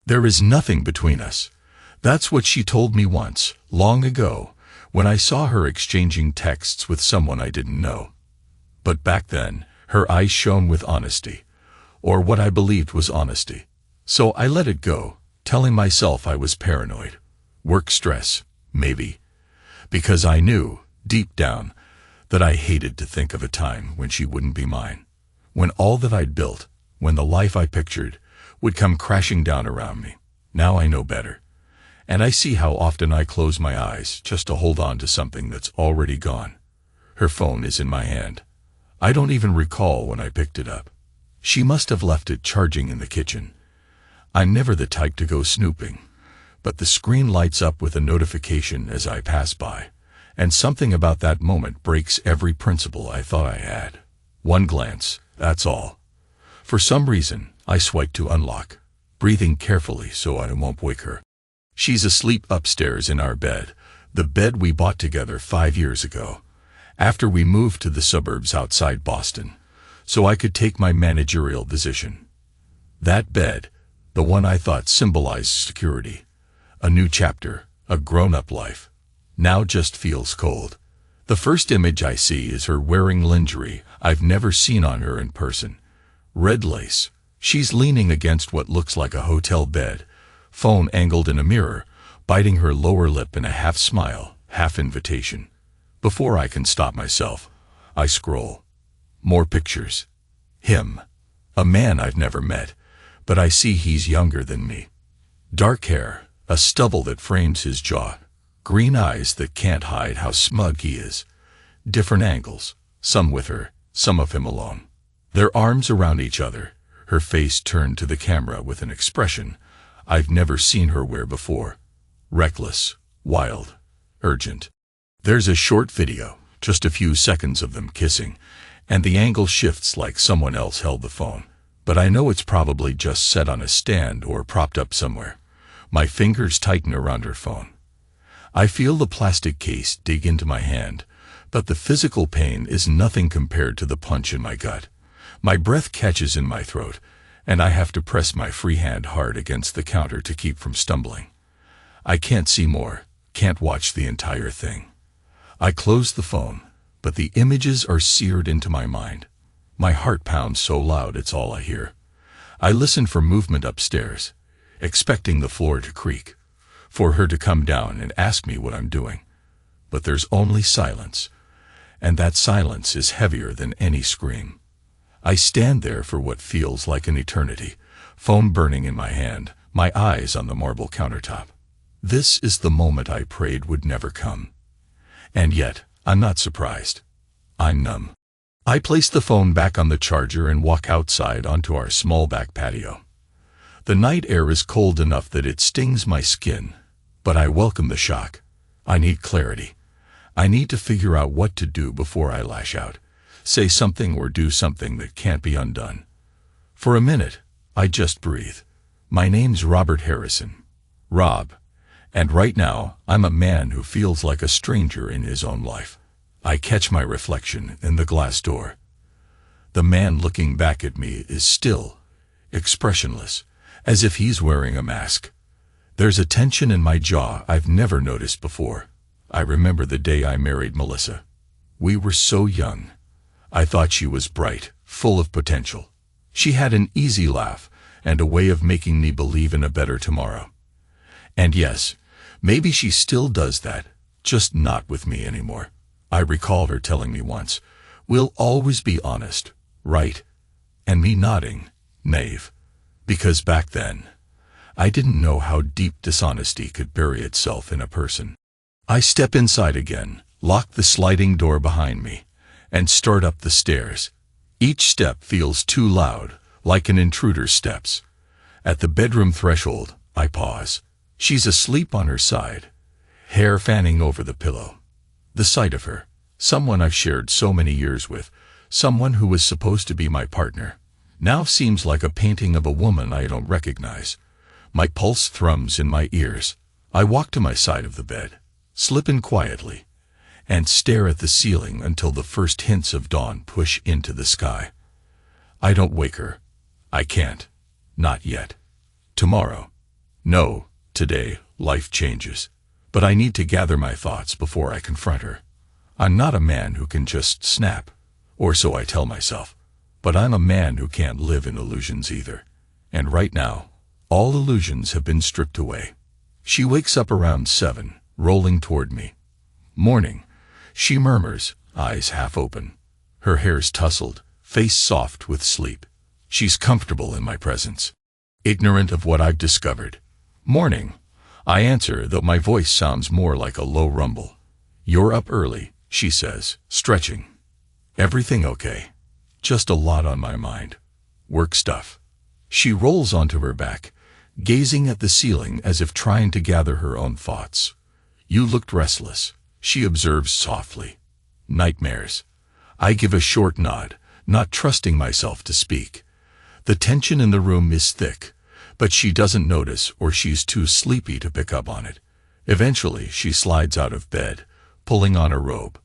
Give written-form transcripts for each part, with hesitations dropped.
There is nothing between us. That's what she told me once, long ago, when I saw her exchanging texts with someone I didn't know. But back then, her eyes shone with honesty, or what I believed was honesty. So I let it go, telling myself I was paranoid. Work stress, maybe. Because I knew, deep down, that I hated to think of a time when she wouldn't be mine. When all that I'd built, when the life I pictured, would come crashing down around me. Now I know better. And I see how often I close my eyes just to hold on to something that's already gone. Her phone is in my hand. I don't even recall when I picked it up. She must have left it charging in the kitchen. I'm never the type to go snooping, but the screen lights up with a notification as I pass by, and something about that moment breaks every principle I thought I had. One glance, that's all. For some reason, I swipe to unlock, breathing carefully so I won't wake her. She's asleep upstairs in our bed, the bed we bought together 5 years ago, after we moved to the suburbs outside Boston, so I could take my managerial position. That bed, the one I thought symbolized security, a new chapter, a grown-up life, now just feels cold. The first image I see is her wearing lingerie I've never seen on her in person. Red lace. She's leaning against what looks like a hotel bed, phone angled in a mirror, biting her lower lip in a half smile, half invitation. Before I can stop myself, I scroll. More pictures. Him. A man I've never met, but I see he's younger than me. Dark hair, a stubble that frames his jaw, green eyes that can't hide how smug he is. Different angles, some with her, some of him alone. Their arms around each other, her face turned to the camera with an expression I've never seen her wear before. Reckless, wild, urgent. There's a short video, just a few seconds of them kissing, and the angle shifts like someone else held the phone. But I know it's probably just set on a stand or propped up somewhere. My fingers tighten around her phone. I feel the plastic case dig into my hand, but the physical pain is nothing compared to the punch in my gut. My breath catches in my throat, and I have to press my free hand hard against the counter to keep from stumbling. I can't see more, can't watch the entire thing. I close the phone, but the images are seared into my mind. My heart pounds so loud it's all I hear. I listen for movement upstairs, expecting the floor to creak, for her to come down and ask me what I'm doing. But there's only silence, and that silence is heavier than any scream. I stand there for what feels like an eternity, phone burning in my hand, my eyes on the marble countertop. This is the moment I prayed would never come. And yet, I'm not surprised. I'm numb. I place the phone back on the charger and walk outside onto our small back patio. The night air is cold enough that it stings my skin, but I welcome the shock. I need clarity. I need to figure out what to do before I lash out. Say something or do something that can't be undone. For a minute, I just breathe. My name's Robert Harrison. Rob. And right now, I'm a man who feels like a stranger in his own life. I catch my reflection in the glass door. The man looking back at me is still, expressionless, as if he's wearing a mask. There's a tension in my jaw I've never noticed before. I remember the day I married Melissa. We were so young. I thought she was bright, full of potential. She had an easy laugh and a way of making me believe in a better tomorrow. And yes, maybe she still does that, just not with me anymore. I recall her telling me once, "We'll always be honest, right?" And me nodding, naive. Because back then, I didn't know how deep dishonesty could bury itself in a person. I step inside again, lock the sliding door behind me, and start up the stairs. Each step feels too loud, like an intruder's steps. At the bedroom threshold, I pause. She's asleep on her side, hair fanning over the pillow. The sight of her, someone I've shared so many years with, someone who was supposed to be my partner, now seems like a painting of a woman I don't recognize. My pulse thrums in my ears. I walk to my side of the bed, slip in quietly, and stare at the ceiling until the first hints of dawn push into the sky. I don't wake her. I can't. Not yet. Tomorrow. No, today, life changes. But I need to gather my thoughts before I confront her. I'm not a man who can just snap, or so I tell myself. But I'm a man who can't live in illusions either. And right now, all illusions have been stripped away. She wakes up around 7, rolling toward me. Morning, she murmurs, eyes half open. Her hair's tousled, face soft with sleep. She's comfortable in my presence, ignorant of what I've discovered. Morning, I answer, though my voice sounds more like a low rumble. You're up early, she says, stretching. Everything okay? Just a lot on my mind. Work stuff. She rolls onto her back, gazing at the ceiling as if trying to gather her own thoughts. You looked restless, she observes softly. Nightmares. I give a short nod, not trusting myself to speak. The tension in the room is thick, but she doesn't notice, or she's too sleepy to pick up on it. Eventually, she slides out of bed, pulling on a robe.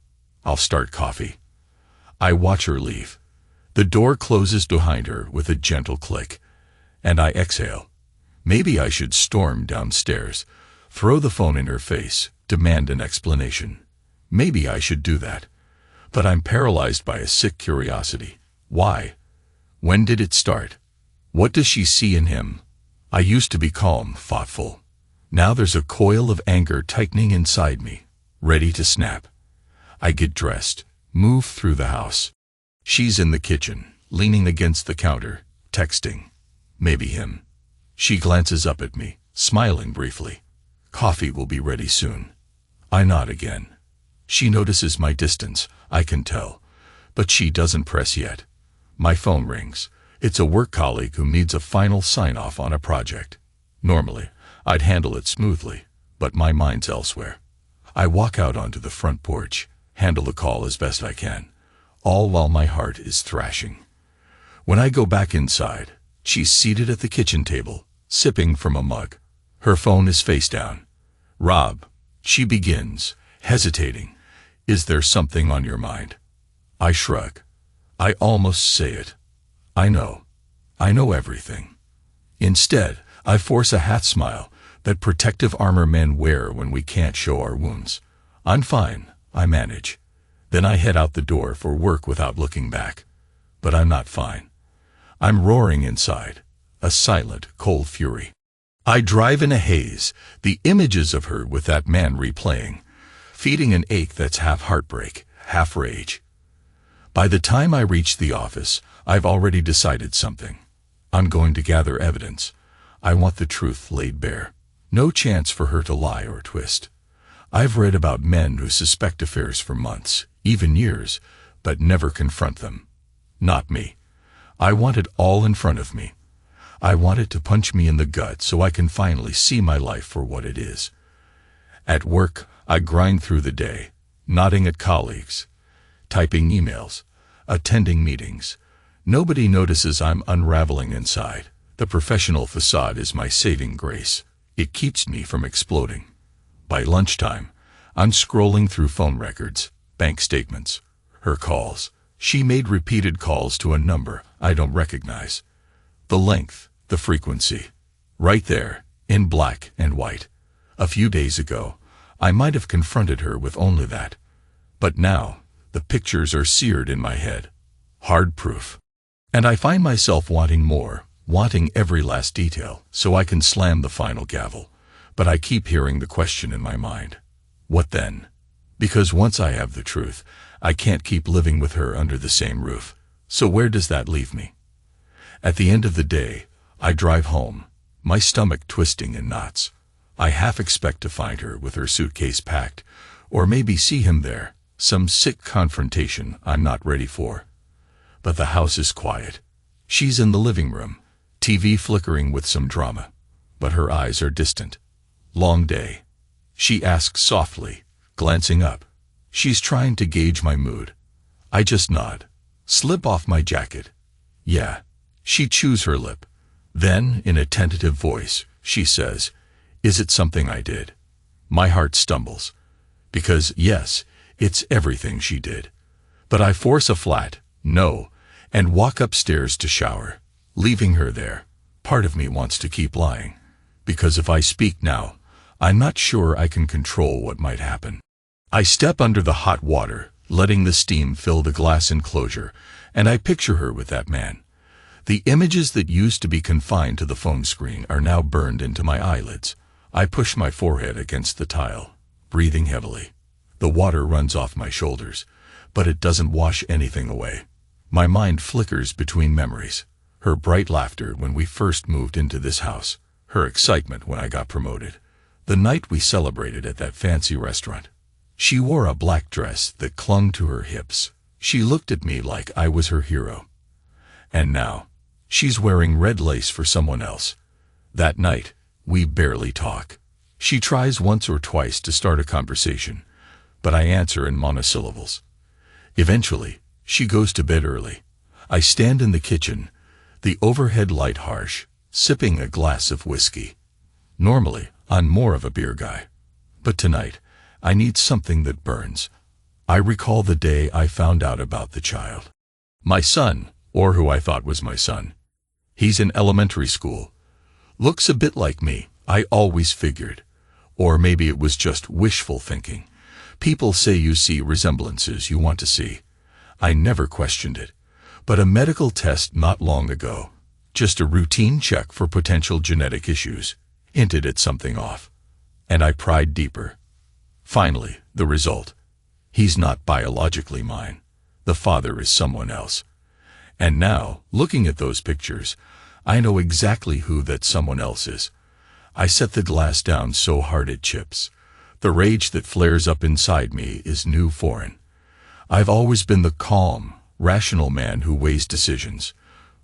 I'll start coffee. I watch her leave. The door closes behind her with a gentle click, and I exhale. Maybe I should storm downstairs, throw the phone in her face, demand an explanation. Maybe I should do that. But I'm paralyzed by a sick curiosity. Why? When did it start? What does she see in him? I used to be calm, thoughtful. Now there's a coil of anger tightening inside me, ready to snap. I get dressed, move through the house. She's in the kitchen, leaning against the counter, texting. Maybe him. She glances up at me, smiling briefly. Coffee will be ready soon. I nod again. She notices my distance, I can tell, but she doesn't press yet. My phone rings. It's a work colleague who needs a final sign-off on a project. Normally, I'd handle it smoothly, but my mind's elsewhere. I walk out onto the front porch, handle the call as best I can, all while my heart is thrashing. When I go back inside, she's seated at the kitchen table, sipping from a mug. Her phone is face down. Rob, she begins, hesitating. Is there something on your mind? I shrug. I almost say it. I know everything. Instead, I force a half smile, that protective armor men wear when we can't show our wounds. I'm fine, I manage. Then I head out the door for work without looking back. But I'm not fine. I'm roaring inside, a silent, cold fury. I drive in a haze, the images of her with that man replaying, feeding an ache that's half heartbreak, half rage. By the time I reach the office, I've already decided something. I'm going to gather evidence. I want the truth laid bare. No chance for her to lie or twist. I've read about men who suspect affairs for months, even years, but never confront them. Not me. I want it all in front of me. I want it to punch me in the gut so I can finally see my life for what it is. At work, I grind through the day, nodding at colleagues, typing emails, attending meetings. Nobody notices I'm unraveling inside. The professional facade is my saving grace. It keeps me from exploding. By lunchtime, I'm scrolling through phone records, bank statements, her calls. She made repeated calls to a number I don't recognize. The length, the frequency. Right there, in black and white. A few days ago, I might have confronted her with only that. But now, the pictures are seared in my head. Hard proof. And I find myself wanting more, wanting every last detail, so I can slam the final gavel. But I keep hearing the question in my mind. What then? Because once I have the truth, I can't keep living with her under the same roof. So where does that leave me? At the end of the day, I drive home, my stomach twisting in knots. I half expect to find her with her suitcase packed, or maybe see him there, some sick confrontation I'm not ready for. But the house is quiet. She's in the living room, TV flickering with some drama, but her eyes are distant. Long day. She asks softly, glancing up. She's trying to gauge my mood. I just nod, slip off my jacket. Yeah. She chews her lip. Then, in a tentative voice, she says, "Is it something I did?" My heart stumbles. Because, yes, it's everything she did. But I force a flat no and walk upstairs to shower, leaving her there. Part of me wants to keep lying. because if I speak now, I'm not sure I can control what might happen. I step under the hot water, letting the steam fill the glass enclosure, and I picture her with that man. The images that used to be confined to the phone screen are now burned into my eyelids. I push my forehead against the tile, breathing heavily. The water runs off my shoulders, but it doesn't wash anything away. My mind flickers between memories. Her bright laughter when we first moved into this house, her excitement when I got promoted, the night we celebrated at that fancy restaurant. She wore a black dress that clung to her hips. She looked at me like I was her hero. And now, she's wearing red lace for someone else. That night, we barely talk. She tries once or twice to start a conversation, but I answer in monosyllables. Eventually, she goes to bed early. I stand in the kitchen, the overhead light harsh, sipping a glass of whiskey. Normally, I'm more of a beer guy. But tonight, I need something that burns. I recall the day I found out about the child. My son, or who I thought was my son. He's in elementary school. Looks a bit like me, I always figured. Or maybe it was just wishful thinking. People say you see resemblances you want to see. I never questioned it. But a medical test not long ago, just a routine check for potential genetic issues, hinted at something off. And I pried deeper. Finally, the result. He's not biologically mine. The father is someone else. And now, looking at those pictures, I know exactly who that someone else is. I set the glass down so hard it chips. The rage that flares up inside me is new foreign. I've always been the calm, rational man who weighs decisions.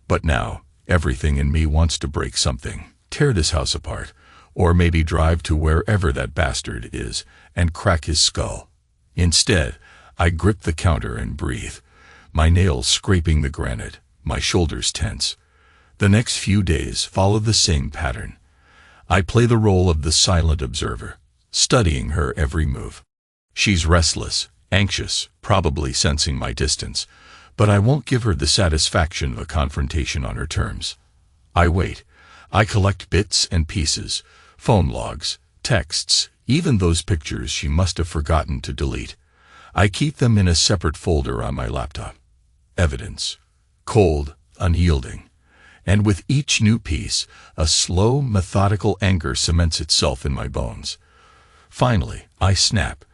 But now, everything in me wants to break something, tear this house apart, or maybe drive to wherever that bastard is and crack his skull. Instead, I grip the counter and breathe, my nails scraping the granite, my shoulders tense. The next few days follow the same pattern. I play the role of the silent observer, studying her every move. She's restless, anxious, probably sensing my distance, but I won't give her the satisfaction of a confrontation on her terms. I wait. I collect bits and pieces, phone logs, texts, even those pictures she must have forgotten to delete. I keep them in a separate folder on my laptop. Evidence. Cold, unyielding. And with each new piece, a slow, methodical anger cements itself in my bones. Finally, I snap.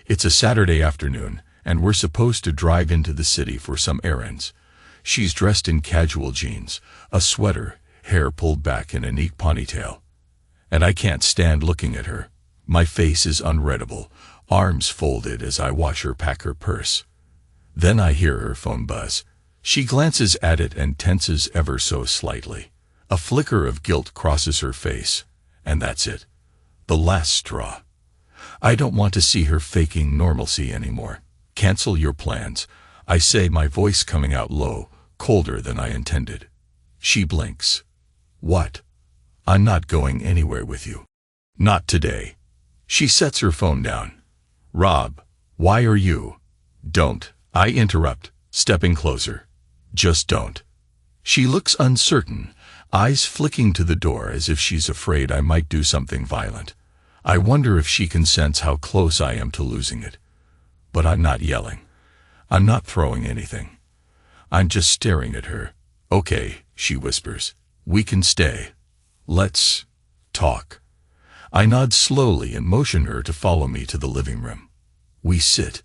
It's a Saturday afternoon, and we're supposed to drive into the city for some errands. She's dressed in casual jeans, a sweater, hair pulled back in a neat ponytail. And I can't stand looking at her. My face is unreadable, arms folded as I watch her pack her purse. Then I hear her phone buzz. She glances at it and tenses ever so slightly. A flicker of guilt crosses her face, and that's it. The last straw. I don't want to see her faking normalcy anymore. Cancel your plans, I say, my voice coming out low, colder than I intended. She blinks. What? I'm not going anywhere with you. Not today. She sets her phone down. Rob, why are you? Don't, I interrupt, stepping closer. Just don't. She looks uncertain, eyes flicking to the door as if she's afraid I might do something violent. I wonder if she can sense how close I am to losing it. But I'm not yelling. I'm not throwing anything. I'm just staring at her. Okay, she whispers. We can stay. Let's talk. I nod slowly and motion her to follow me to the living room. We sit.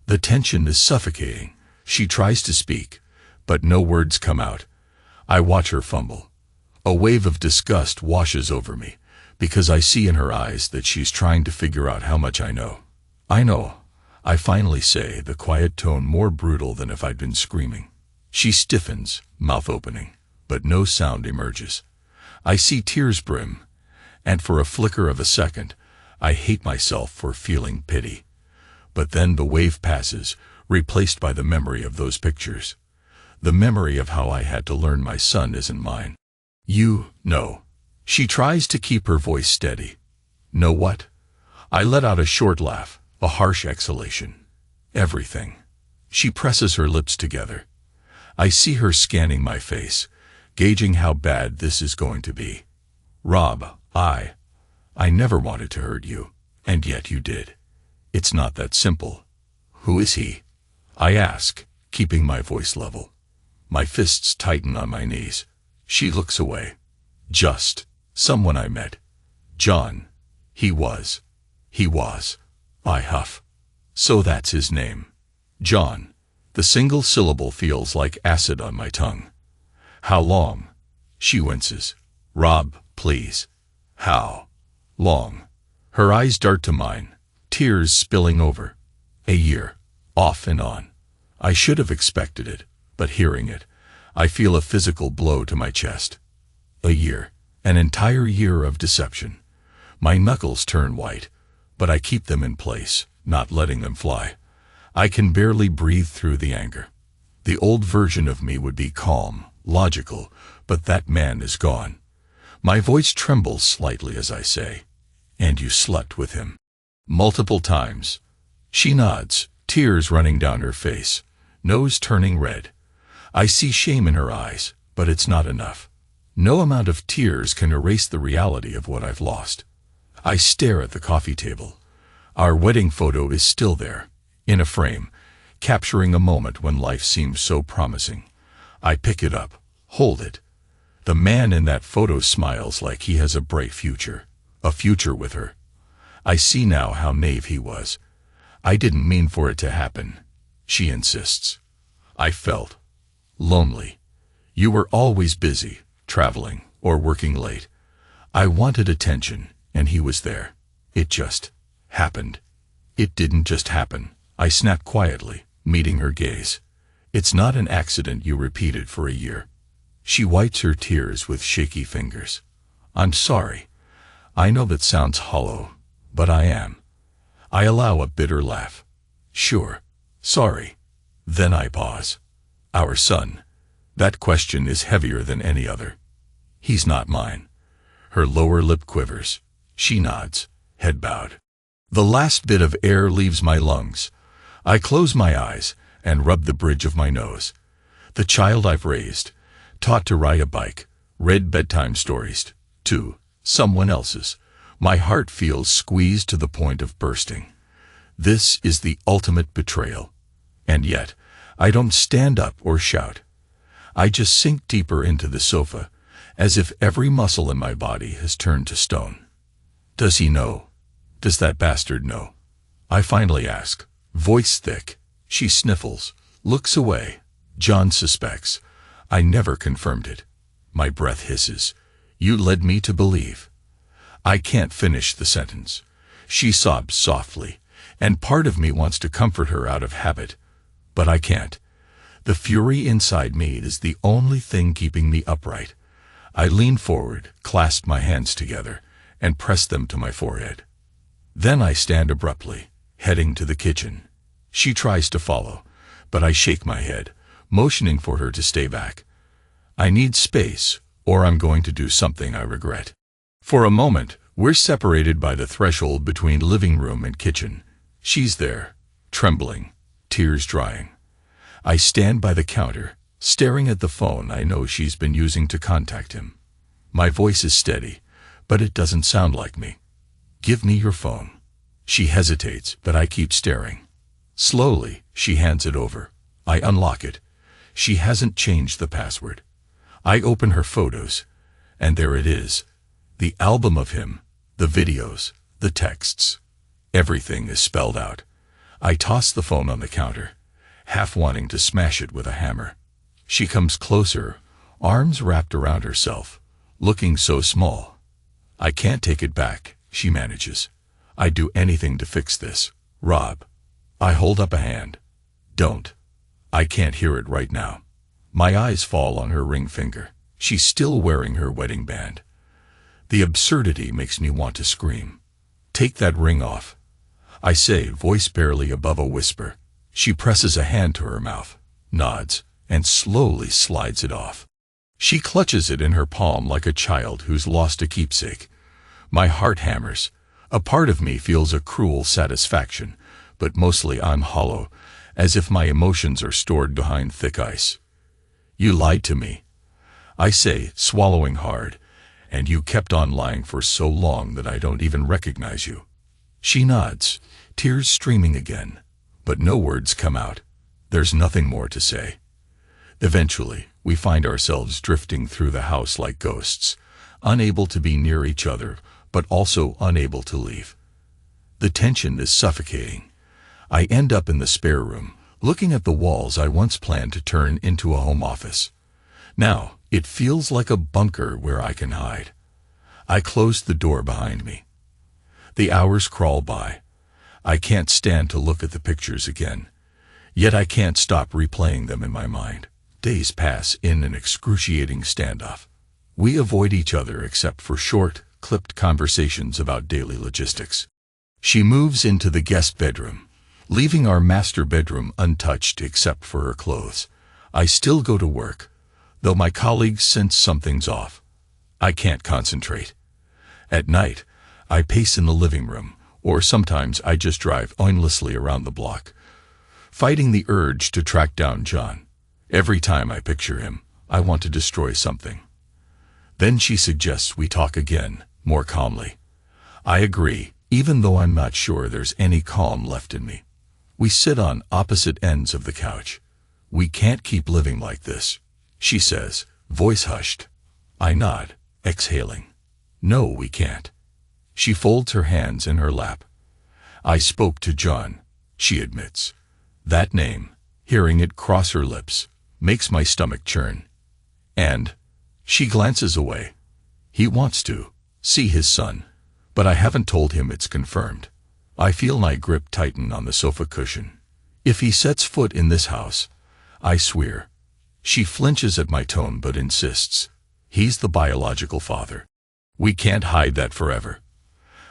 The tension is suffocating. She tries to speak, but no words come out. I watch her fumble. A wave of disgust washes over me, because I see in her eyes that she's trying to figure out how much I know. I know, I finally say, the quiet tone more brutal than if I'd been screaming. She stiffens, mouth opening, but no sound emerges. I see tears brim, and for a flicker of a second, I hate myself for feeling pity. But then the wave passes, replaced by the memory of those pictures. The memory of how I had to learn my son isn't mine. You know. She tries to keep her voice steady. Know what? I let out a short laugh, a harsh exhalation. Everything. She presses her lips together. I see her scanning my face, gauging how bad this is going to be. Rob, I never wanted to hurt you, and yet you did. It's not that simple. Who is he? I ask, keeping my voice level. My fists tighten on my knees. She looks away. Just someone I met. John. He was. I huff. So that's his name. John. The single syllable feels like acid on my tongue. How long? She winces. Rob, please. How long? Her eyes dart to mine, tears spilling over. A year. Off and on. I should have expected it, but hearing it, I feel a physical blow to my chest. A year. An entire year of deception. My knuckles turn white, but I keep them in place, not letting them fly. I can barely breathe through the anger. The old version of me would be calm, logical, but that man is gone. My voice trembles slightly as I say, "And you slept with him?" Multiple times. She nods, tears running down her face, nose turning red. I see shame in her eyes, but it's not enough. No amount of tears can erase the reality of what I've lost. I stare at the coffee table. Our wedding photo is still there, in a frame, capturing a moment when life seems so promising. I pick it up, hold it. The man in that photo smiles like he has a bright future, a future with her. I see now how naive he was. I didn't mean for it to happen, she insists. I felt lonely. You were always busy, traveling, or working late. I wanted attention, and he was there. It just happened. It didn't just happen, I snapped quietly, meeting her gaze. It's not an accident you repeated for a year. She wipes her tears with shaky fingers. I'm sorry. I know that sounds hollow, but I am. I allow a bitter laugh. Sure. Sorry. Then I pause. Our son. That question is heavier than any other. He's not mine. Her lower lip quivers. She nods, head bowed. The last bit of air leaves my lungs. I close my eyes and rub the bridge of my nose. The child I've raised, taught to ride a bike, read bedtime stories, to someone else's. My heart feels squeezed to the point of bursting. This is the ultimate betrayal. And yet, I don't stand up or shout. I just sink deeper into the sofa, as if every muscle in my body has turned to stone. Does he know? Does that bastard know? I finally ask, voice thick. She sniffles, looks away. John suspects. I never confirmed it. My breath hisses. You led me to believe. I can't finish the sentence. She sobs softly, and part of me wants to comfort her out of habit. But I can't. The fury inside me is the only thing keeping me upright. I lean forward, clasp my hands together, and press them to my forehead. Then I stand abruptly, heading to the kitchen. She tries to follow, but I shake my head, motioning for her to stay back. I need space, or I'm going to do something I regret. For a moment, we're separated by the threshold between living room and kitchen. She's there, trembling, tears drying. I stand by the counter, staring at the phone I know she's been using to contact him. My voice is steady, but it doesn't sound like me. Give me your phone. She hesitates, but I keep staring. Slowly, she hands it over. I unlock it. She hasn't changed the password. I open her photos, and there it is. The album of him, the videos, the texts. Everything is spelled out. I toss the phone on the counter, half wanting to smash it with a hammer. She comes closer, arms wrapped around herself, looking so small. I can't take it back, she manages. I'd do anything to fix this, Rob. I hold up a hand. Don't. I can't hear it right now. My eyes fall on her ring finger. She's still wearing her wedding band. The absurdity makes me want to scream. Take that ring off. I say, voice barely above a whisper. She presses a hand to her mouth, nods, and slowly slides it off. She clutches it in her palm like a child who's lost a keepsake. My heart hammers. A part of me feels a cruel satisfaction, but mostly I'm hollow, as if my emotions are stored behind thick ice. You lied to me, I say, swallowing hard, and you kept on lying for so long that I don't even recognize you." She nods, tears streaming again, but no words come out. There's nothing more to say. Eventually, we find ourselves drifting through the house like ghosts, unable to be near each other, but also unable to leave. The tension is suffocating. I end up in the spare room, looking at the walls I once planned to turn into a home office. Now, it feels like a bunker where I can hide. I close the door behind me. The hours crawl by. I can't stand to look at the pictures again. Yet I can't stop replaying them in my mind. Days pass in an excruciating standoff. We avoid each other except for short, clipped conversations about daily logistics. She moves into the guest bedroom, leaving our master bedroom untouched except for her clothes. I still go to work, though my colleagues sense something's off. I can't concentrate. At night, I pace in the living room, or sometimes I just drive aimlessly around the block, fighting the urge to track down John. Every time I picture him, I want to destroy something. Then she suggests we talk again, more calmly. I agree, even though I'm not sure there's any calm left in me. We sit on opposite ends of the couch. "We can't keep living like this," she says, voice hushed. I nod, exhaling. "No, we can't." She folds her hands in her lap. "I spoke to John," she admits. That name, hearing it cross her lips, makes my stomach churn. And she glances away. "He wants to see his son, but I haven't told him it's confirmed." I feel my grip tighten on the sofa cushion. "If he sets foot in this house, I swear." She flinches at my tone but insists. "He's the biological father. We can't hide that forever."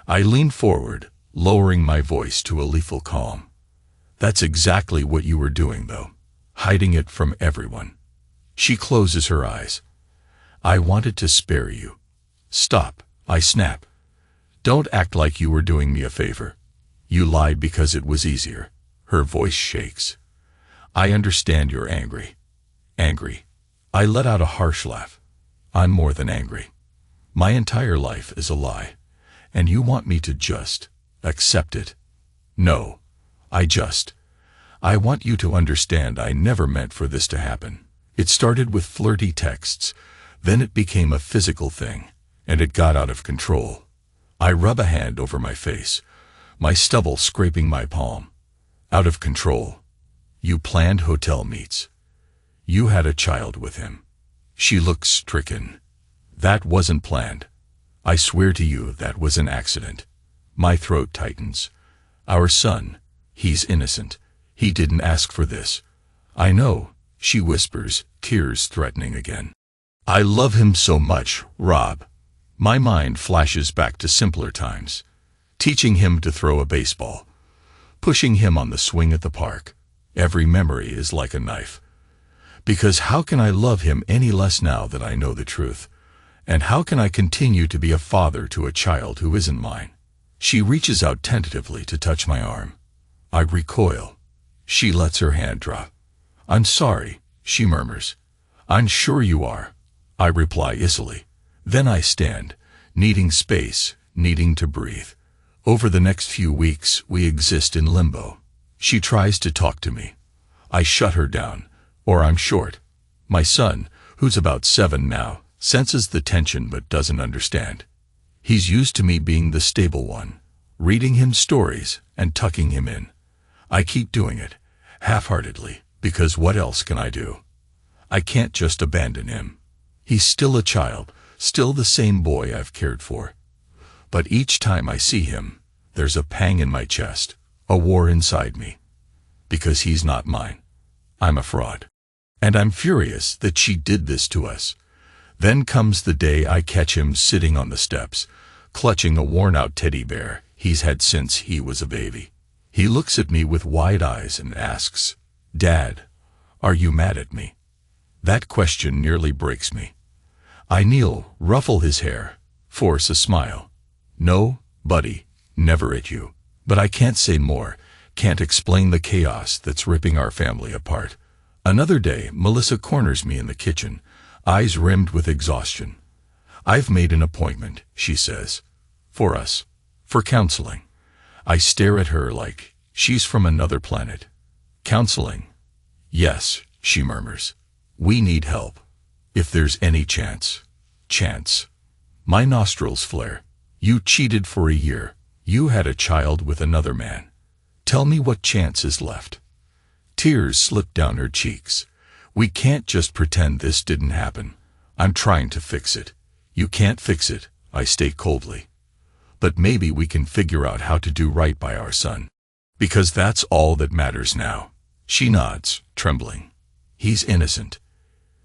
I lean forward, lowering my voice to a lethal calm. "That's exactly what you were doing, though. Hiding it from everyone." She closes her eyes. "I wanted to spare you." "Stop," I snap. "Don't act like you were doing me a favor. You lied because it was easier." Her voice shakes. "I understand you're angry." "Angry?" I let out a harsh laugh. "I'm more than angry. My entire life is a lie, and you want me to just accept it?" "No. I want you to understand I never meant for this to happen. It started with flirty texts, then it became a physical thing, and it got out of control." I rub a hand over my face, my stubble scraping my palm. "Out of control? You planned hotel meets. You had a child with him." She looks stricken. "That wasn't planned. I swear to you that was an accident." My throat tightens. "Our son, he's innocent. He didn't ask for this." "I know," she whispers, tears threatening again. "I love him so much, Rob." My mind flashes back to simpler times. Teaching him to throw a baseball. Pushing him on the swing at the park. Every memory is like a knife. Because how can I love him any less now that I know the truth? And how can I continue to be a father to a child who isn't mine? She reaches out tentatively to touch my arm. I recoil. She lets her hand drop. "I'm sorry," she murmurs. "I'm sure you are," I reply icily. Then I stand, needing space, needing to breathe. Over the next few weeks, we exist in limbo. She tries to talk to me. I shut her down, or I'm short. My son, who's about 7 now, senses the tension but doesn't understand. He's used to me being the stable one, reading him stories and tucking him in. I keep doing it, half-heartedly, because what else can I do? I can't just abandon him. He's still a child, still the same boy I've cared for. But each time I see him, there's a pang in my chest, a war inside me. Because he's not mine. I'm a fraud. And I'm furious that she did this to us. Then comes the day I catch him sitting on the steps, clutching a worn-out teddy bear he's had since he was a baby. He looks at me with wide eyes and asks, "Dad, are you mad at me?" That question nearly breaks me. I kneel, ruffle his hair, force a smile. "No, buddy, never at you." But I can't say more, can't explain the chaos that's ripping our family apart. Another day, Melissa corners me in the kitchen, eyes rimmed with exhaustion. I've made an appointment, she says. For us. For counseling. I stare at her like she's from another planet. Counseling? Yes, she murmurs. We need help. If there's any chance. Chance. My nostrils flare. You cheated for a year. You had a child with another man. Tell me what chance is left. Tears slip down her cheeks. We can't just pretend this didn't happen. I'm trying to fix it. You can't fix it, I state coldly. But maybe we can figure out how to do right by our son. Because that's all that matters now. She nods, trembling. He's innocent.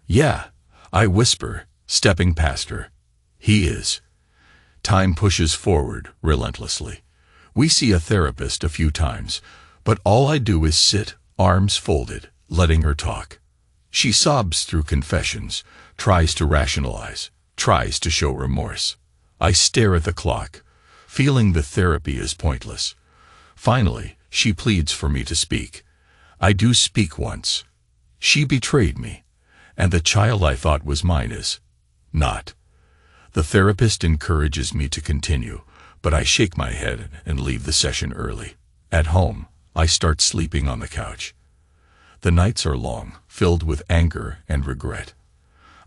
Yeah, I whisper, stepping past her. He is. Time pushes forward relentlessly. We see a therapist a few times, but all I do is sit, arms folded, letting her talk. She sobs through confessions, tries to rationalize, tries to show remorse. I stare at the clock, feeling the therapy is pointless. Finally, she pleads for me to speak. I do speak once. She betrayed me, and the child I thought was mine is not. The therapist encourages me to continue, but I shake my head and leave the session early. At home, I start sleeping on the couch. The nights are long, filled with anger and regret.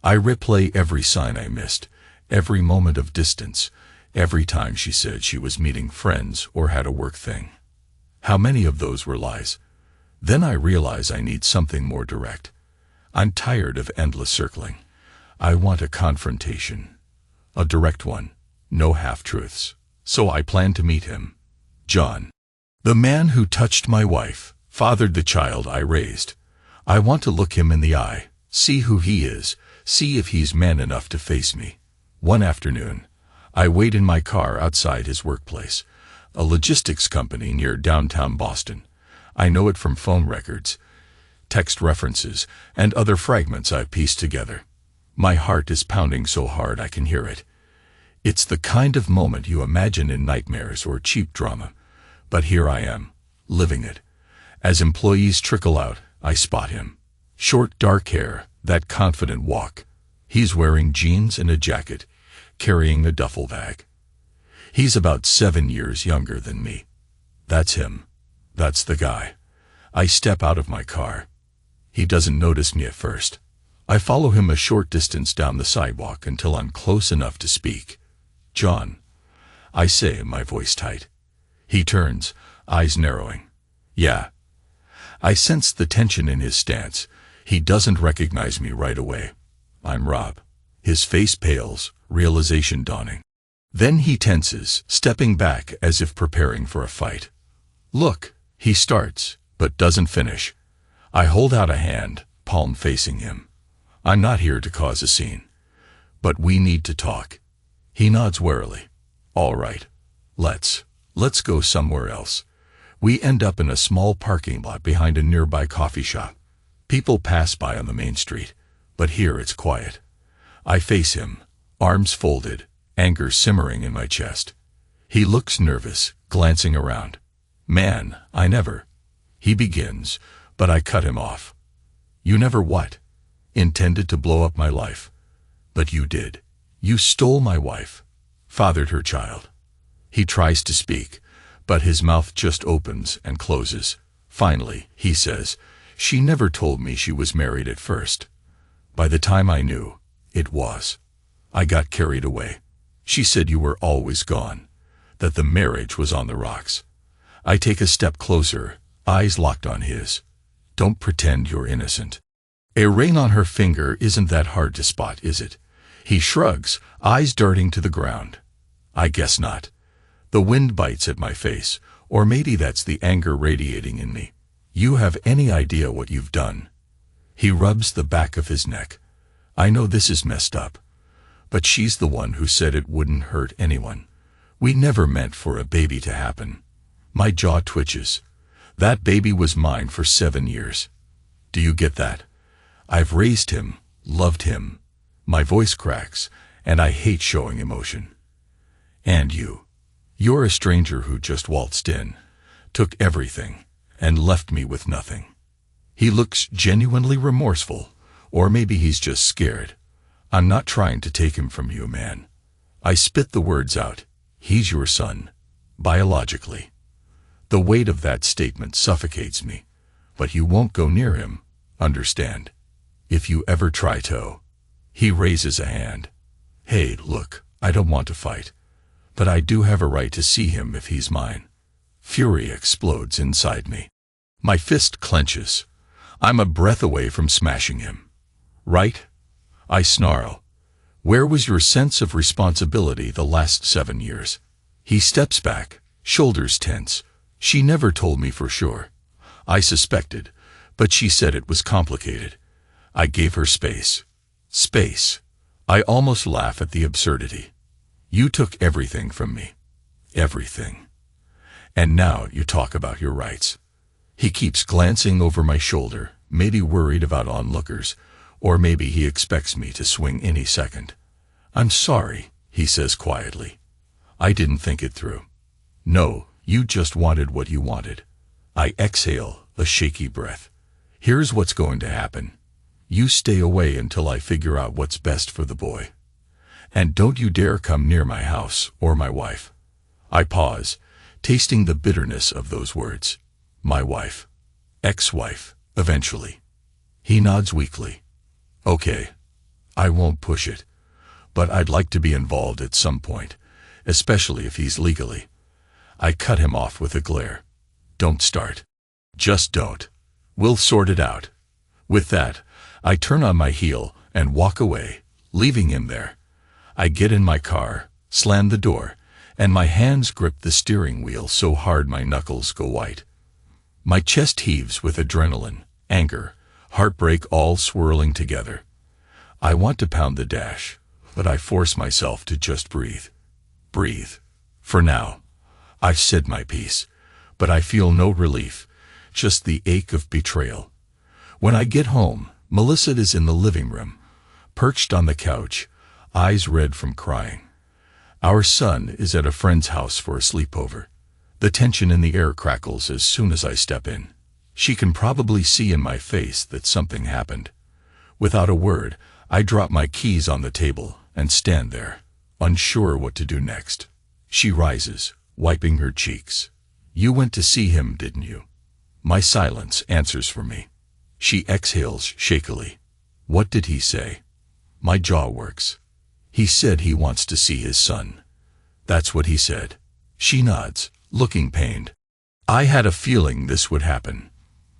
I replay every sign I missed, every moment of distance, every time she said she was meeting friends or had a work thing. How many of those were lies? Then I realize I need something more direct. I'm tired of endless circling. I want a confrontation. A direct one. No half-truths. So I plan to meet him. John. The man who touched my wife, fathered the child I raised. I want to look him in the eye, see who he is, see if he's man enough to face me. One afternoon, I wait in my car outside his workplace, a logistics company near downtown Boston. I know it from phone records, text references, and other fragments I've pieced together. My heart is pounding so hard I can hear it. It's the kind of moment you imagine in nightmares or cheap drama. But here I am, living it. As employees trickle out, I spot him. Short, dark hair, that confident walk. He's wearing jeans and a jacket, carrying a duffel bag. He's about 7 years younger than me. That's him. That's the guy. I step out of my car. He doesn't notice me at first. I follow him a short distance down the sidewalk until I'm close enough to speak. John, I say, my voice tight. He turns, eyes narrowing. Yeah. I sense the tension in his stance. He doesn't recognize me right away. I'm Rob. His face pales, realization dawning. Then he tenses, stepping back as if preparing for a fight. Look, he starts, but doesn't finish. I hold out a hand, palm facing him. I'm not here to cause a scene. But we need to talk. He nods warily. All right. Let's go somewhere else. We end up in a small parking lot behind a nearby coffee shop. People pass by on the main street, but here it's quiet. I face him, arms folded, anger simmering in my chest. He looks nervous, glancing around. Man, I never. He begins, but I cut him off. You never what? Intended to blow up my life. But you did. You stole my wife, fathered her child. He tries to speak, but his mouth just opens and closes. Finally, he says, she never told me she was married at first. By the time I knew, it was. I got carried away. She said you were always gone, that the marriage was on the rocks. I take a step closer, eyes locked on his. Don't pretend you're innocent. A ring on her finger isn't that hard to spot, is it? He shrugs, eyes darting to the ground. I guess not. The wind bites at my face, or maybe that's the anger radiating in me. You have any idea what you've done? He rubs the back of his neck. I know this is messed up, but she's the one who said it wouldn't hurt anyone. We never meant for a baby to happen. My jaw twitches. That baby was mine for 7 years. Do you get that? I've raised him, loved him. My voice cracks, and I hate showing emotion. And you're a stranger who just waltzed in, took everything, and left me with nothing. He looks genuinely remorseful, or maybe he's just scared. I'm not trying to take him from you, man. I spit the words out. He's your son, biologically. The weight of that statement suffocates me. But you won't go near him, understand? If you ever try to. He raises a hand. Hey, look, I don't want to fight. But I do have a right to see him if he's mine. Fury explodes inside me. My fist clenches. I'm a breath away from smashing him. Right? I snarl. Where was your sense of responsibility the last 7 years? He steps back, shoulders tense. She never told me for sure. I suspected, but she said it was complicated. I gave her space. Space. I almost laugh at the absurdity. You took everything from me. Everything. And now you talk about your rights. He keeps glancing over my shoulder, maybe worried about onlookers, or maybe he expects me to swing any second. I'm sorry, he says quietly. I didn't think it through. No, you just wanted what you wanted. I exhale, a shaky breath. Here's what's going to happen. You stay away until I figure out what's best for the boy. And don't you dare come near my house or my wife. I pause, tasting the bitterness of those words. My wife. Ex-wife, eventually. He nods weakly. Okay. I won't push it. But I'd like to be involved at some point, especially if he's legally. I cut him off with a glare. Don't start. Just don't. We'll sort it out. With that, I turn on my heel and walk away, leaving him there. I get in my car, slam the door, and my hands grip the steering wheel so hard my knuckles go white. My chest heaves with adrenaline, anger, heartbreak all swirling together. I want to pound the dash, but I force myself to just breathe. Breathe. For now. I've said my piece, but I feel no relief, just the ache of betrayal. When I get home, Melissa is in the living room, perched on the couch, eyes red from crying. Our son is at a friend's house for a sleepover. The tension in the air crackles as soon as I step in. She can probably see in my face that something happened. Without a word, I drop my keys on the table and stand there, unsure what to do next. She rises, wiping her cheeks. You went to see him, didn't you? My silence answers for me. She exhales shakily. What did he say? My jaw works. He said he wants to see his son. That's what he said. She nods, looking pained. I had a feeling this would happen.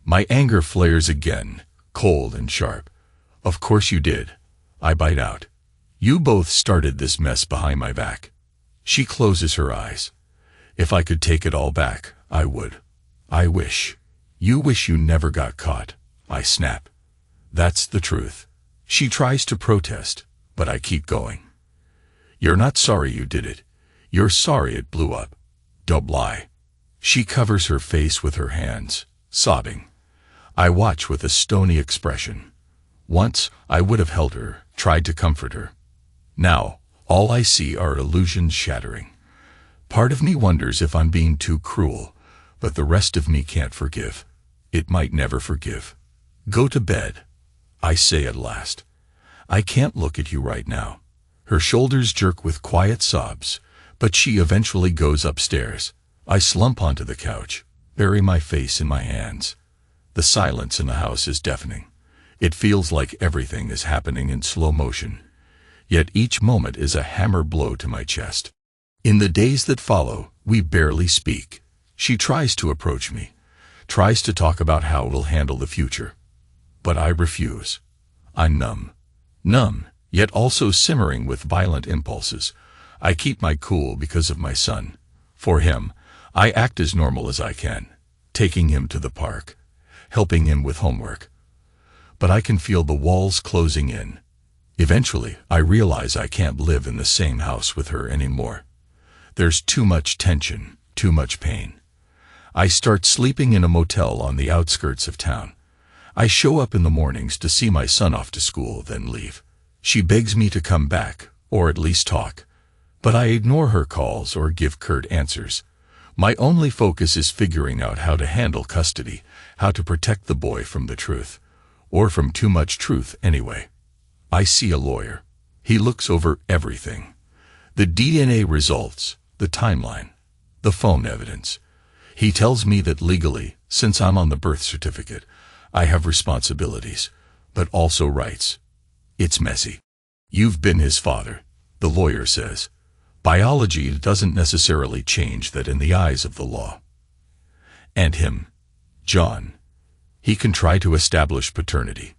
My anger flares again, cold and sharp. Of course you did. I bite out. You both started this mess behind my back. She closes her eyes. If I could take it all back, I would. I wish. You wish you never got caught. I snap. That's the truth. She tries to protest, but I keep going. You're not sorry you did it. You're sorry it blew up. Don't lie. She covers her face with her hands, sobbing. I watch with a stony expression. Once, I would have held her, tried to comfort her. Now, all I see are illusions shattering. Part of me wonders if I'm being too cruel, but the rest of me can't forgive. It might never forgive. Go to bed, I say at last. I can't look at you right now. Her shoulders jerk with quiet sobs, but she eventually goes upstairs. I slump onto the couch, bury my face in my hands. The silence in the house is deafening. It feels like everything is happening in slow motion. Yet each moment is a hammer blow to my chest. In the days that follow, we barely speak. She tries to approach me, tries to talk about how we'll handle the future. But I refuse. I'm numb. Numb, yet also simmering with violent impulses. I keep my cool because of my son. For him, I act as normal as I can, taking him to the park, helping him with homework. But I can feel the walls closing in. Eventually, I realize I can't live in the same house with her anymore. There's too much tension, too much pain. I start sleeping in a motel on the outskirts of town. I show up in the mornings to see my son off to school, then leave. She begs me to come back, or at least talk. But I ignore her calls or give curt answers. My only focus is figuring out how to handle custody, how to protect the boy from the truth. Or from too much truth, anyway. I see a lawyer. He looks over everything. The DNA results, the timeline, the phone evidence. He tells me that legally, since I'm on the birth certificate, I have responsibilities, but also rights. It's messy. You've been his father, the lawyer says. Biology doesn't necessarily change that in the eyes of the law. And him, John. He can try to establish paternity.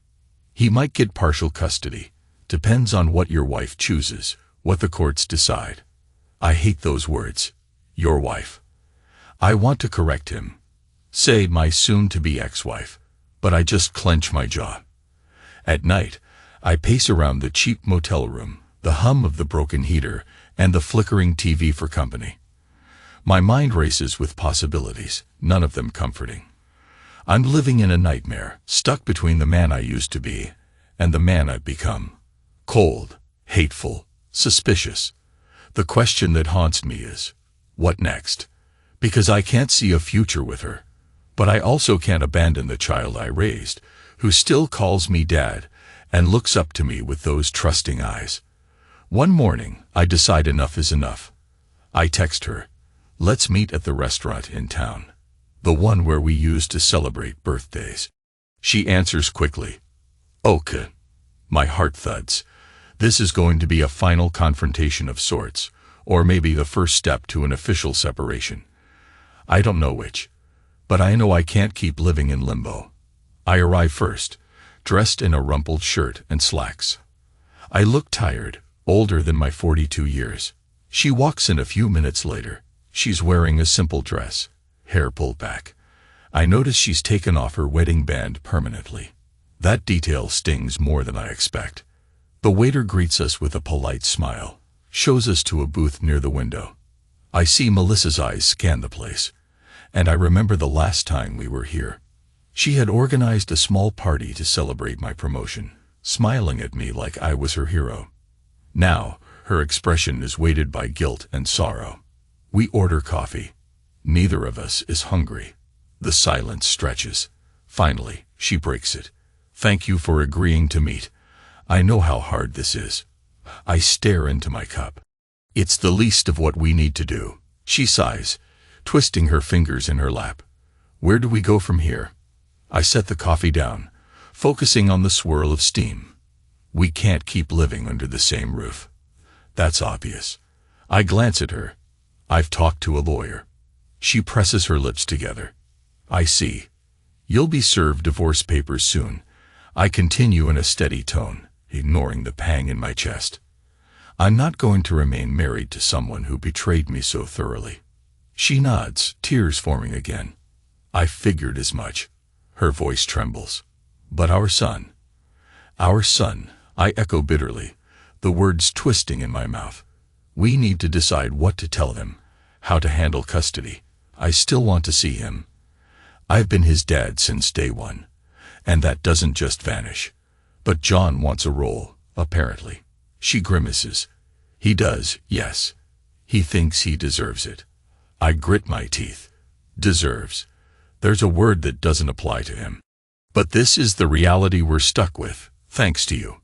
He might get partial custody. Depends on what your wife chooses, what the courts decide. I hate those words. Your wife. I want to correct him. Say my soon-to-be ex-wife. But I just clench my jaw. At night, I pace around the cheap motel room, the hum of the broken heater, and the flickering TV for company. My mind races with possibilities, none of them comforting. I'm living in a nightmare, stuck between the man I used to be and the man I've become. Cold, hateful, suspicious. The question that haunts me is, what next? Because I can't see a future with her. But I also can't abandon the child I raised, who still calls me dad and looks up to me with those trusting eyes. One morning, I decide enough is enough. I text her, let's meet at the restaurant in town, the one where we used to celebrate birthdays. She answers quickly, okay. My heart thuds. This is going to be a final confrontation of sorts, or maybe the first step to an official separation. I don't know which, but I know I can't keep living in limbo. I arrive first, dressed in a rumpled shirt and slacks. I look tired, older than my 42 years. She walks in a few minutes later. She's wearing a simple dress, hair pulled back. I notice she's taken off her wedding band permanently. That detail stings more than I expect. The waiter greets us with a polite smile, shows us to a booth near the window. I see Melissa's eyes scan the place, and I remember the last time we were here. She had organized a small party to celebrate my promotion, smiling at me like I was her hero. Now, her expression is weighted by guilt and sorrow. We order coffee. Neither of us is hungry. The silence stretches. Finally, she breaks it. Thank you for agreeing to meet. I know how hard this is. I stare into my cup. It's the least of what we need to do. She sighs, twisting her fingers in her lap. Where do we go from here? I set the coffee down, focusing on the swirl of steam. We can't keep living under the same roof. That's obvious. I glance at her. I've talked to a lawyer. She presses her lips together. I see. You'll be served divorce papers soon. I continue in a steady tone, ignoring the pang in my chest. I'm not going to remain married to someone who betrayed me so thoroughly. She nods, tears forming again. I figured as much. Her voice trembles. But our son, I echo bitterly, the words twisting in my mouth. We need to decide what to tell him, how to handle custody. I still want to see him. I've been his dad since day one, and that doesn't just vanish. But John wants a role, apparently. She grimaces. He does, yes. He thinks he deserves it. I grit my teeth. Deserves. There's a word that doesn't apply to him. But this is the reality we're stuck with, thanks to you.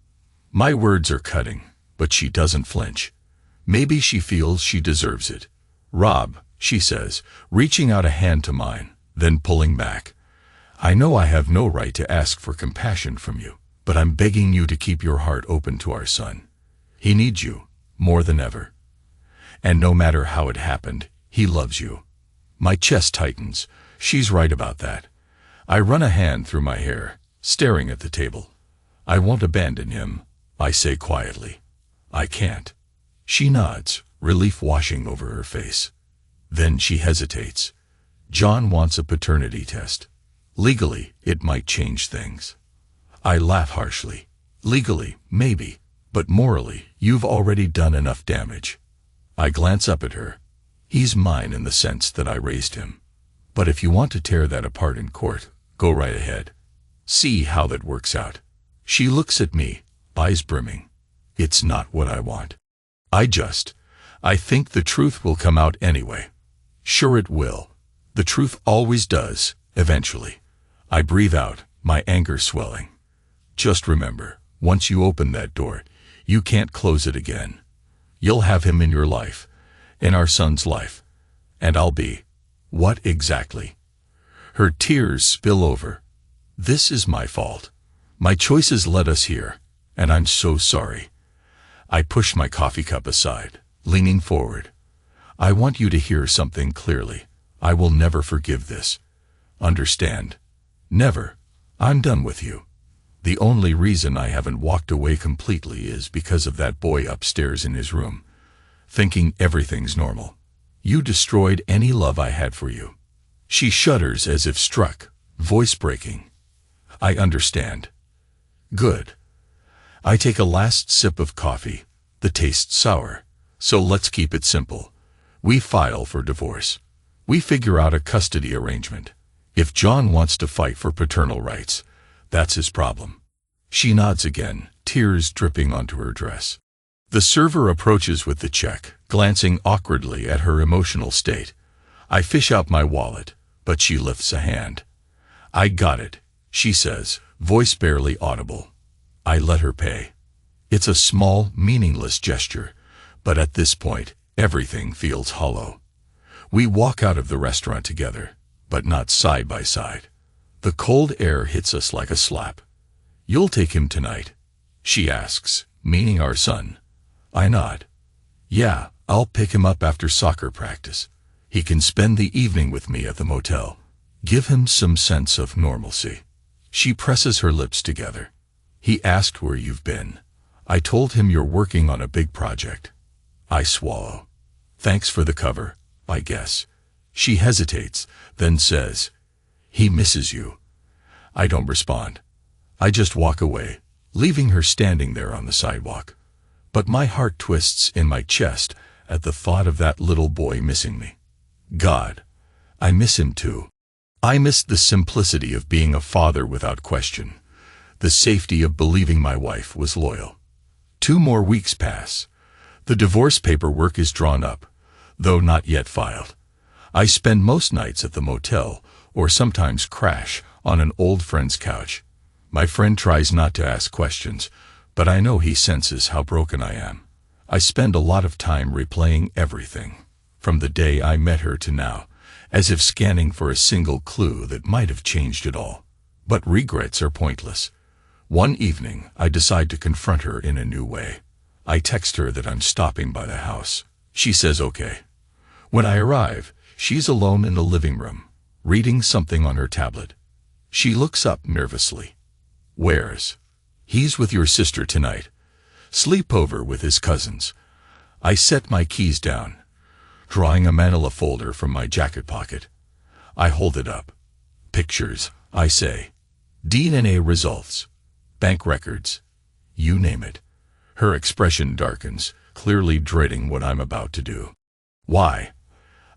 My words are cutting, but she doesn't flinch. Maybe she feels she deserves it. Rob, she says, reaching out a hand to mine, then pulling back. I know I have no right to ask for compassion from you, but I'm begging you to keep your heart open to our son. He needs you, more than ever. And no matter how it happened, he loves you. My chest tightens. She's right about that. I run a hand through my hair, staring at the table. I won't abandon him, I say quietly. I can't. She nods, relief washing over her face. Then she hesitates. John wants a paternity test. Legally, it might change things. I laugh harshly. Legally, maybe, but morally, you've already done enough damage. I glance up at her. He's mine in the sense that I raised him. But if you want to tear that apart in court, go right ahead. See how that works out. She looks at me, eyes brimming. It's not what I want. I think the truth will come out anyway. Sure it will. The truth always does, eventually. I breathe out, my anger swelling. Just remember, once you open that door, You can't close it again. You'll have him in your life, in our son's life, and I'll be. What exactly? Her tears spill over. This is my fault. My choices led us here, and I'm so sorry. I push my coffee cup aside, leaning forward. I want you to hear something clearly. I will never forgive this. Understand? Never. I'm done with you. The only reason I haven't walked away completely is because of that boy upstairs in his room, thinking everything's normal. You destroyed any love I had for you. She shudders as if struck, voice breaking. I understand. Good. I take a last sip of coffee. The taste's sour. So let's keep it simple. We file for divorce. We figure out a custody arrangement. If John wants to fight for paternal rights, that's his problem. She nods again, tears dripping onto her dress. The server approaches with the check, glancing awkwardly at her emotional state. I fish out my wallet, but she lifts a hand. I got it, she says, voice barely audible. I let her pay. It's a small, meaningless gesture, but at this point, everything feels hollow. We walk out of the restaurant together, but not side by side. The cold air hits us like a slap. You'll take him tonight? She asks, meaning our son. I nod. Yeah, I'll pick him up after soccer practice. He can spend the evening with me at the motel. Give him some sense of normalcy. She presses her lips together. He asked where you've been. I told him you're working on a big project. I swallow. Thanks for the cover, I guess. She hesitates, then says, he misses you. I don't respond. I just walk away, leaving her standing there on the sidewalk. But my heart twists in my chest at the thought of that little boy missing me. God, I miss him too. I miss the simplicity of being a father without question, the safety of believing my wife was loyal. 2 more weeks pass. The divorce paperwork is drawn up, though not yet filed. I spend most nights at the motel, or sometimes crash on an old friend's couch. My friend tries not to ask questions, but I know he senses how broken I am. I spend a lot of time replaying everything, from the day I met her to now, as if scanning for a single clue that might have changed it all. But regrets are pointless. One evening, I decide to confront her in a new way. I text her that I'm stopping by the house. She says okay. When I arrive, she's alone in the living room, reading something on her tablet. She looks up nervously. Where's? He's with your sister tonight. Sleepover with his cousins. I set my keys down, drawing a manila folder from my jacket pocket. I hold it up. Pictures, I say. DNA results. Bank records. You name it. Her expression darkens, clearly dreading what I'm about to do. Why?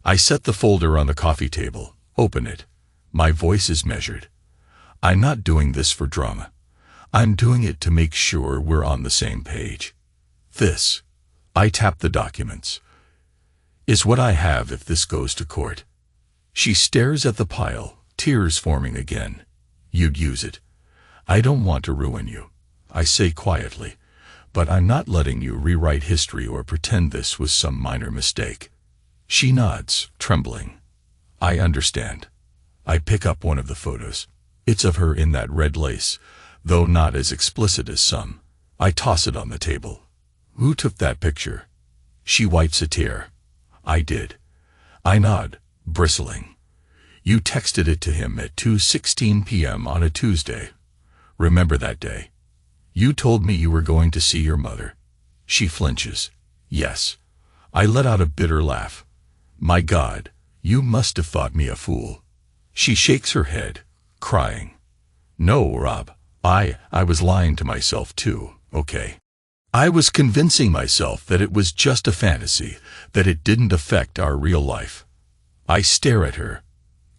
I set the folder on the coffee table, open it. My voice is measured. I'm not doing this for drama. I'm doing it to make sure we're on the same page. This, I tap the documents, is what I have if this goes to court. She stares at the pile, tears forming again. You'd use it. I don't want to ruin you, I say quietly, but I'm not letting you rewrite history or pretend this was some minor mistake. She nods, trembling. I understand. I pick up one of the photos. It's of her in that red lace, though not as explicit as some. I toss it on the table. Who took that picture? She wipes a tear. I did. I nod, bristling. You texted it to him at 2:16 p.m. on a Tuesday. Remember that day? You told me you were going to see your mother. She flinches. Yes. I let out a bitter laugh. My God, you must have thought me a fool. She shakes her head, crying. No, Rob, I was lying to myself too, okay? I was convincing myself that it was just a fantasy, that it didn't affect our real life. I stare at her.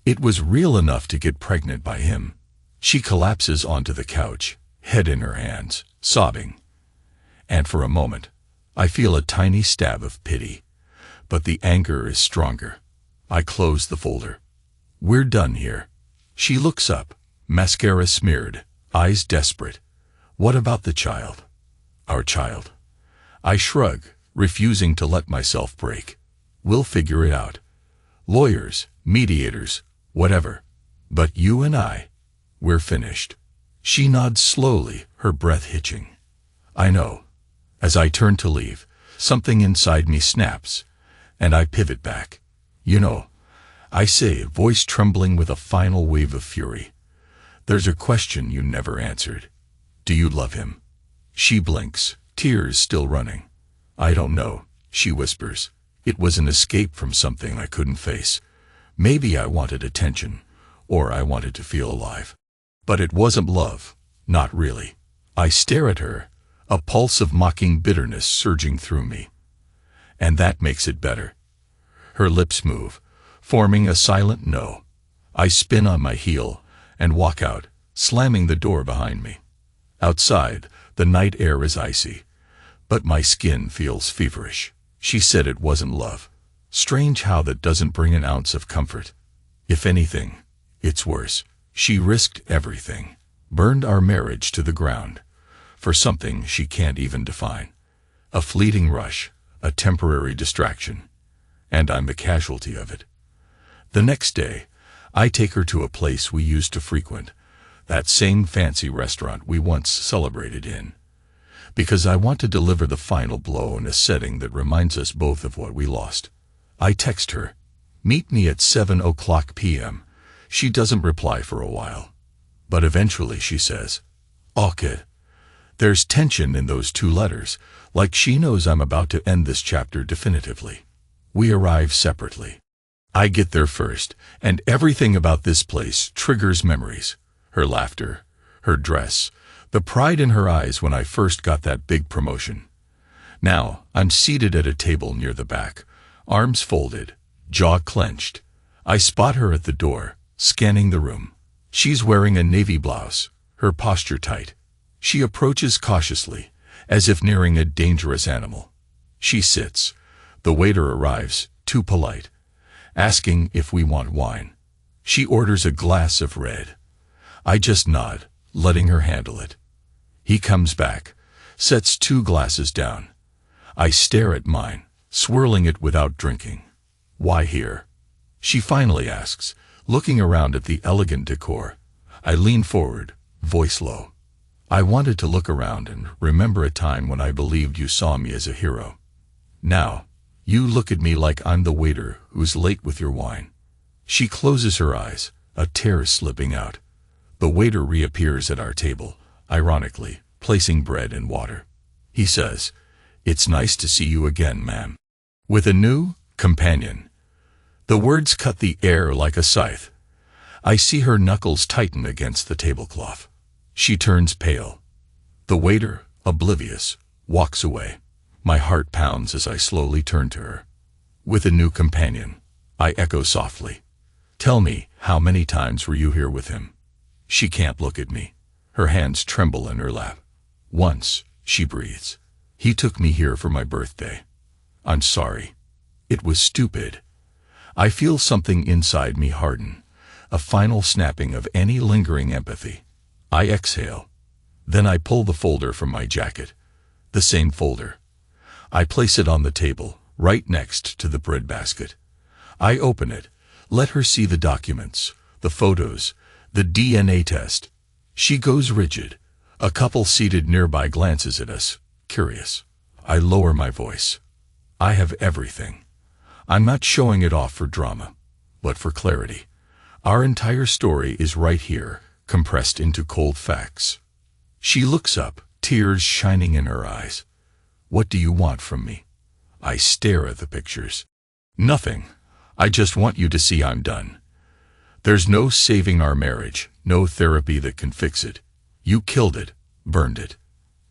It was real enough to get pregnant by him. She collapses onto the couch, head in her hands, sobbing. And for a moment, I feel a tiny stab of pity. But the anger is stronger. I close the folder. We're done here. She looks up, mascara smeared, eyes desperate. What about the child? Our child. I shrug, refusing to let myself break. We'll figure it out. Lawyers, mediators, whatever. But you and I, we're finished. She nods slowly, her breath hitching. I know. As I turn to leave, something inside me snaps, and I pivot back. You know, I say, voice trembling with a final wave of fury. There's a question you never answered. Do you love him? She blinks, tears still running. I don't know, she whispers. It was an escape from something I couldn't face. Maybe I wanted attention, or I wanted to feel alive. But it wasn't love, not really. I stare at her, a pulse of mocking bitterness surging through me. And that makes it better. Her lips move, forming a silent no. I spin on my heel and walk out, slamming the door behind me. Outside, the night air is icy, but my skin feels feverish. She said it wasn't love. Strange how that doesn't bring an ounce of comfort. If anything, it's worse. She risked everything, burned our marriage to the ground, for something she can't even define. A fleeting rush, a temporary distraction, and I'm the casualty of it. The next day, I take her to a place we used to frequent, that same fancy restaurant we once celebrated in, because I want to deliver the final blow in a setting that reminds us both of what we lost. I text her, meet me at 7:00 p.m. She doesn't reply for a while, but eventually she says, okay. There's tension in those two letters, like she knows I'm about to end this chapter definitively. We arrive separately. I get there first, and everything about this place triggers memories. Her laughter, her dress, the pride in her eyes when I first got that big promotion. Now, I'm seated at a table near the back, arms folded, jaw clenched. I spot her at the door, scanning the room. She's wearing a navy blouse, her posture tight. She approaches cautiously, as if nearing a dangerous animal. She sits. The waiter arrives, too polite, asking if we want wine. She orders a glass of red. I just nod, letting her handle it. He comes back, sets 2 glasses down. I stare at mine, swirling it without drinking. Why here? She finally asks, looking around at the elegant decor. I lean forward, voice low. I wanted to look around and remember a time when I believed you saw me as a hero. Now, you look at me like I'm the waiter who's late with your wine. She closes her eyes, a tear slipping out. The waiter reappears at our table, ironically, placing bread and water. He says, "It's nice to see you again, ma'am." With a new companion. The words cut the air like a scythe. I see her knuckles tighten against the tablecloth. She turns pale. The waiter, oblivious, walks away. My heart pounds as I slowly turn to her. With a new companion, I echo softly. Tell me, how many times were you here with him? She can't look at me. Her hands tremble in her lap. Once, she breathes. He took me here for my birthday. I'm sorry. It was stupid. I feel something inside me harden, a final snapping of any lingering empathy. I exhale. Then I pull the folder from my jacket. The same folder. I place it on the table, right next to the breadbasket. I open it, let her see the documents, the photos, the DNA test. She goes rigid. A couple seated nearby glances at us, curious. I lower my voice. I have everything. I'm not showing it off for drama, but for clarity. Our entire story is right here, compressed into cold facts. She looks up, tears shining in her eyes. What do you want from me? I stare at the pictures. Nothing. I just want you to see I'm done. There's no saving our marriage, no therapy that can fix it. You killed it, burned it.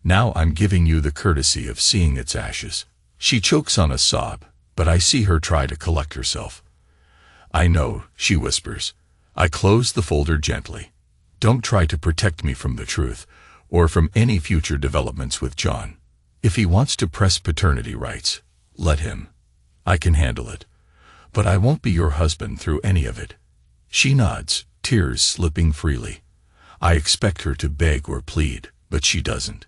Now I'm giving you the courtesy of seeing its ashes. She chokes on a sob, but I see her try to collect herself. I know, she whispers. I close the folder gently. Don't try to protect me from the truth, or from any future developments with John. If he wants to press paternity rights, let him. I can handle it. But I won't be your husband through any of it. She nods, tears slipping freely. I expect her to beg or plead, but she doesn't.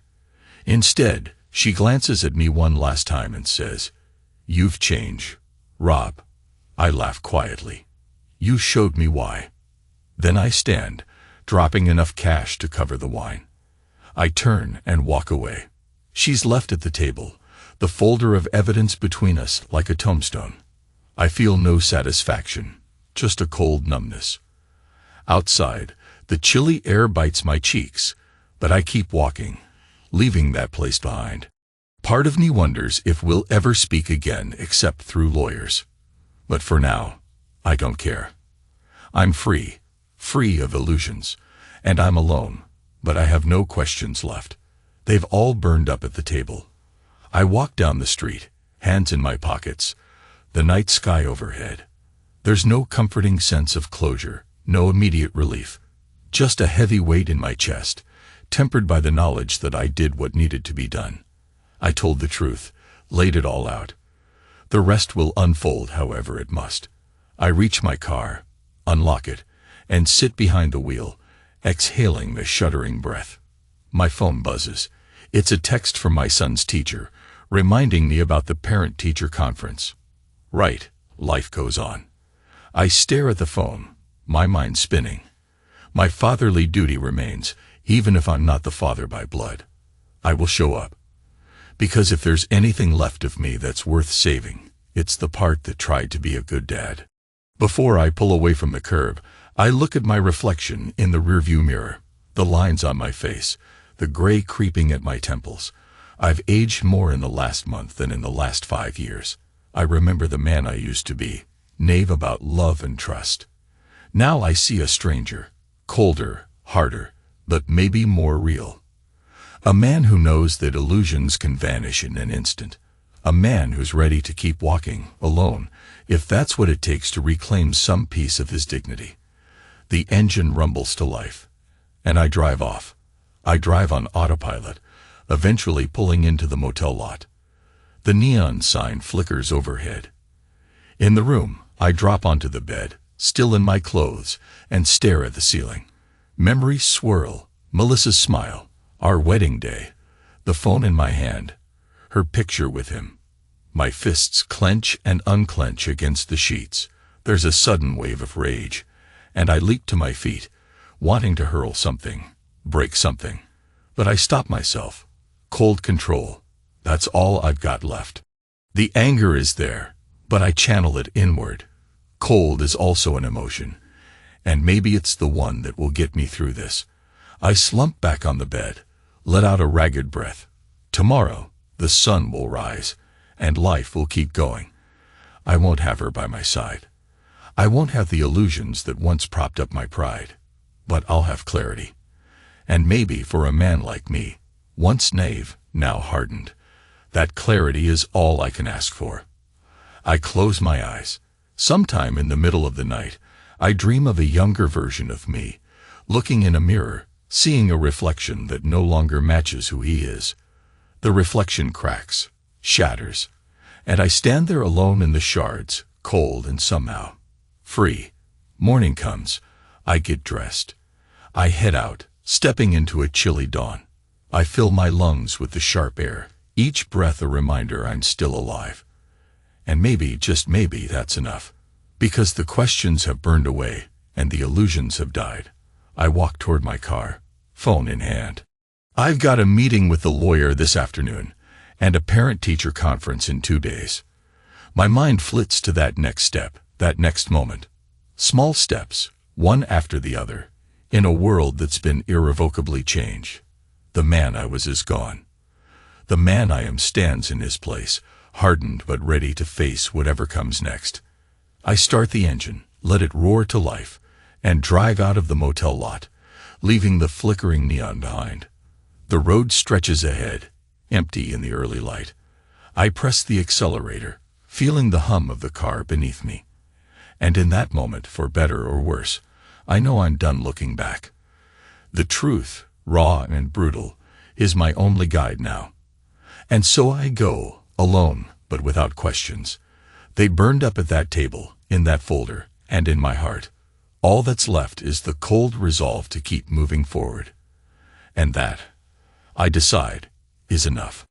Instead, She glances at me one last time and says, "You've changed, Rob." I laugh quietly. "You showed me why." Then I stand, dropping enough cash to cover the wine. I turn and walk away. She's left at the table, the folder of evidence between us like a tombstone. I feel no satisfaction, just a cold numbness. Outside, the chilly air bites my cheeks, but I keep walking, leaving that place behind. Part of me wonders if we'll ever speak again except through lawyers. But for now, I don't care. I'm free of illusions, and I'm alone, but I have no questions left. They've all burned up at the table. I walk down the street, hands in my pockets, the night sky overhead. There's no comforting sense of closure, no immediate relief, just a heavy weight in my chest, tempered by the knowledge that I did what needed to be done. I told the truth, laid it all out. The rest will unfold however it must. I reach my car, unlock it, and sit behind the wheel, exhaling the shuddering breath. My phone buzzes. It's a text from my son's teacher, reminding me about the parent-teacher conference. Right, life goes on. I stare at the phone, my mind spinning. My fatherly duty remains, even if I'm not the father by blood. I will show up. Because if there's anything left of me that's worth saving, it's the part that tried to be a good dad. Before I pull away from the curb, I look at my reflection in the rearview mirror, the lines on my face, the gray creeping at my temples. I've aged more in the last month than in the last 5 years. I remember the man I used to be, naive about love and trust. Now I see a stranger, colder, harder, but maybe more real. A man who knows that illusions can vanish in an instant. A man who's ready to keep walking, alone, if that's what it takes to reclaim some piece of his dignity. The engine rumbles to life, and I drive off. I drive on autopilot, eventually pulling into the motel lot. The neon sign flickers overhead. In the room, I drop onto the bed, still in my clothes, and stare at the ceiling. Memories swirl, Melissa's smile, our wedding day, the phone in my hand, her picture with him. My fists clench and unclench against the sheets. There's a sudden wave of rage, and I leap to my feet, wanting to hurl something, break something. But I stop myself. Cold control. That's all I've got left. The anger is there, but I channel it inward. Cold is also an emotion, and maybe it's the one that will get me through this. I slump back on the bed, let out a ragged breath. Tomorrow, the sun will rise, and life will keep going. I won't have her by my side. I won't have the illusions that once propped up my pride, but I'll have clarity. And maybe for a man like me, once naive, now hardened, that clarity is all I can ask for. I close my eyes. Sometime in the middle of the night, I dream of a younger version of me, looking in a mirror, seeing a reflection that no longer matches who he is. The reflection cracks, shatters, and I stand there alone in the shards, cold and somehow free. Morning comes. I get dressed. I head out, stepping into a chilly dawn. I fill my lungs with the sharp air, each breath a reminder I'm still alive. And maybe, just maybe, that's enough. Because the questions have burned away, and the illusions have died. I walk toward my car, phone in hand. I've got a meeting with the lawyer this afternoon, and a parent-teacher conference in 2 days. My mind flits to that next step, that next moment. Small steps, one after the other, in a world that's been irrevocably changed. The man I was is gone. The man I am stands in his place, hardened but ready to face whatever comes next. I start the engine, let it roar to life, and drive out of the motel lot, leaving the flickering neon behind. The road stretches ahead, empty in the early light. I press the accelerator, feeling the hum of the car beneath me. And in that moment, for better or worse, I know I'm done looking back. The truth, raw and brutal, is my only guide now. And so I go, alone, but without questions. They burned up at that table, in that folder, and in my heart. All that's left is the cold resolve to keep moving forward. And that, I decide, is enough.